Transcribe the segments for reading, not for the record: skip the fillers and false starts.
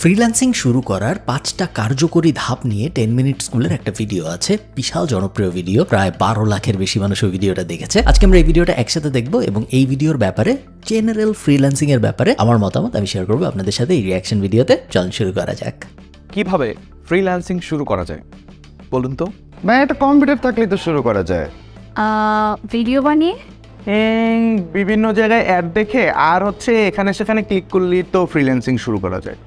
Freelancing শুরু করার 5টা কার্যকরী ধাপ নিয়ে 10 মিনিট স্কুলের একটা ভিডিও আছে, বিশাল জনপ্রিয় ভিডিও, প্রায় 12 লাখের বেশি মানুষ ওই ভিডিওটা দেখেছে। আজকে আমরা এই ভিডিওটা একসাথে দেখবো এবং এই ভিডিওর ব্যাপারে, জেনারেল ফ্রিল্যান্সিং এর ব্যাপারে আমার মতামত আমি শেয়ার করবো আপনাদের সাথে এই রিঅ্যাকশন ভিডিওতে। চলুন শুরু করা যাক। কিভাবে ফ্রিল্যান্সিং শুরু করা যায় বলুন তো? একটা কম্পিউটার থাকলেই তো শুরু করা যায়। ভিডিও বানিয়ে বিভিন্ন জায়গায় অ্যাড দেখে আর এখানে সেখানে ক্লিক করলেই তো ফ্রিল্যান্সিং শুরু করা যায়।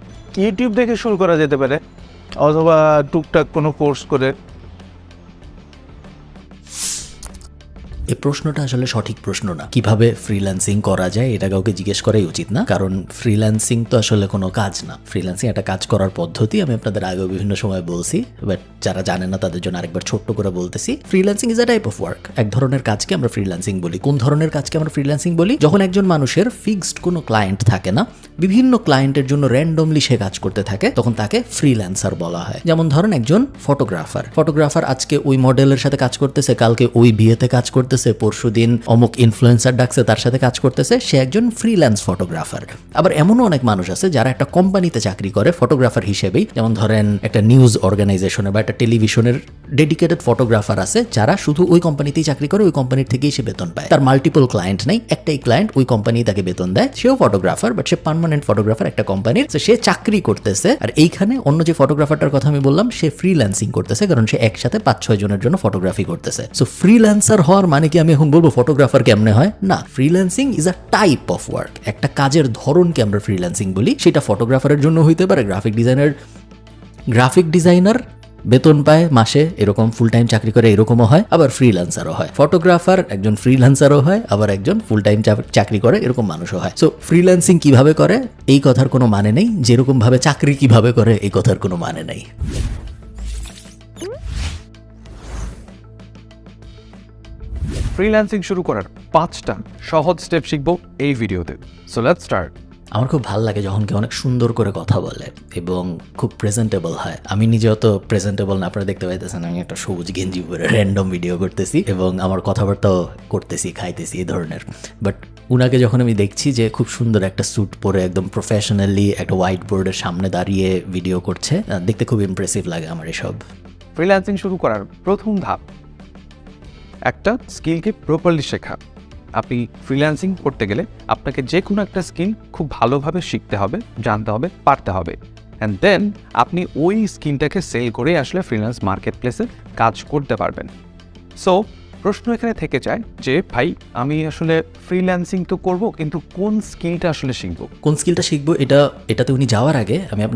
ইউটিউব দেখে শুরু করা যেতে পারে, অথবা টুকটাক কোনো কোর্স করে। এই প্রশ্নটা আসলে সঠিক প্রশ্ন না। কিভাবে ফ্রিল্যান্সিং করা যায় এটা কাউকে জিজ্ঞেস করাই উচিত না, কারণ ফ্রিল্যান্সিং তো আসলে কোনো কাজ না। ফ্রিল্যান্সিং একটা কাজ করার পদ্ধতি, আমি আপনাদের আগেও বিভিন্ন সময় বলছি, বাট যারা জানেন না তাদের জন্য আরেকবার ছোট্ট করে বলতেছি। Freelancing is a type of work. এক ধরনের কাজকে আমরা ফ্রিল্যান্সিং বলি। কোন ধরনের কাজকে আমরা ফ্রিল্যান্সিং বলি? যখন একজন মানুষের ফিক্সড কোনো ক্লায়েন্ট থাকে না, বিভিন্ন ক্লায়েন্টের জন্য র্যান্ডমলি সে কাজ করতে থাকে, তখন তাকে ফ্রিল্যান্সার বলা হয়। যেমন ধরেন একজন ফটোগ্রাফার আজকে ওই মডেলের সাথে কাজ করতেছে, কালকে ওই বিয়েতে কাজ করতেছে, পরশুদিন অমুক ইনফ্লুয়েন্সার ডাকছে তার সাথে কাজ করতেছে, সে একজন ফ্রিল্যান্স ফটোগ্রাফার। আবার এমনও অনেক মানুষ আছে যারা একটা কোম্পানিতে চাকরি করে ফটোগ্রাফার হিসেবেই। যেমন ধরেন একটা নিউজ অর্গানাইজেশনে বা একটা টেলিভিশনের ডেডিকেটেড ফটোগ্রাফার আছে যারা শুধু ওই কোম্পানিতেই চাকরি করে, ওই কোম্পানির থেকেই সে বেতন পায়। তার মাল্টিপল ক্লায়েন্ট নাই, একটাই ক্লায়েন্ট, ওই কোম্পানি তাকে বেতন দেয়, সেও photographer, but say permanent photographer একটা কোম্পানির। সে চাকরি করতেছে, আর এইখানে অন্য যে ফটোগ্রাফারটার কথা আমি বললাম সে ফ্রিল্যান্সিং করতেছে, কারণ সে একসাথে 5-6 জনের জন্য ফটোগ্রাফি করতেছে। সো ফ্রিল্যান্সার হওয়ার মানে কি আমি এখন বলবো ফটোগ্রাফার কেমনে হয়? না, freelancing is a type of work. একটা কাজের ধরনকে আমরা ফ্রিল্যান্সিং বলি। সেটা ফটোগ্রাফারের জন্য হইতে পারে, গ্রাফিক ডিজাইনার বেতন পায় মাসে, এরকম ফুল টাইম চাকরি করে, এরকমও হয়। আবার ফ্রিল্যান্সারও হয়। ফটোগ্রাফার একজন ফ্রিল্যান্সারও হয়, আবার একজন ফুল টাইম চাকরি করে, এরকম মানুষও হয়। সো ফ্রিল্যান্সিং কিভাবে করে এই কথার কোনো মানে নেই, যেরকম ভাবে চাকরি কিভাবে করে এই কথার কোনো মানে নেই। ফ্রিল্যান্সিং শুরু করার 5টা সহজ স্টেপ শিখবো এই ভিডিওতে। So let's start. আমার খুব ভালো লাগে যখন কেউ অনেক সুন্দর করে কথা বলে এবং খুব প্রেজেন্টেবল হয়। আমি নিজেও তো প্রেজেন্টেবল না, আপনারা দেখতে পাইতেছেন আমি একটা সবুজ গেঞ্জি পরে র্যান্ডম ভিডিও করতেছি এবং আমার কথাবার্তাও করতেছি, খাইতেছি, এই ধরনের। বাট উনাকে যখন আমি দেখছি যে খুব সুন্দর একটা স্যুট পরে একদম প্রফেশনালি একটা হোয়াইট বোর্ডের সামনে দাঁড়িয়ে ভিডিও করছে, দেখতে খুব ইমপ্রেসিভ লাগে আমার এসব। ফ্রিল্যান্সিং শুরু করার প্রথম ধাপ একটা স্কিলকে প্রপারলি শেখা। আপনি ফ্রিল্যান্সিং করতে গেলে আপনাকে যে কোনো একটা স্কিল খুব ভালোভাবে শিখতে হবে, জানতে হবে, পারতে হবে, অ্যান্ড দেন আপনি ওই স্কিলটাকে সেল করে আসলে ফ্রিল্যান্স মার্কেট প্লেসে কাজ করতে পারবেন। সো প্রশ্ন এখানে থেকে যায় যে ভাই আমি আসলে ফ্রিল্যান্সিং তো করব, কিন্তু কোন স্কিলটা আসলে শিখবো? কোন স্কিলটা শিখবো এটাতে উনি যাওয়ার আগে আমি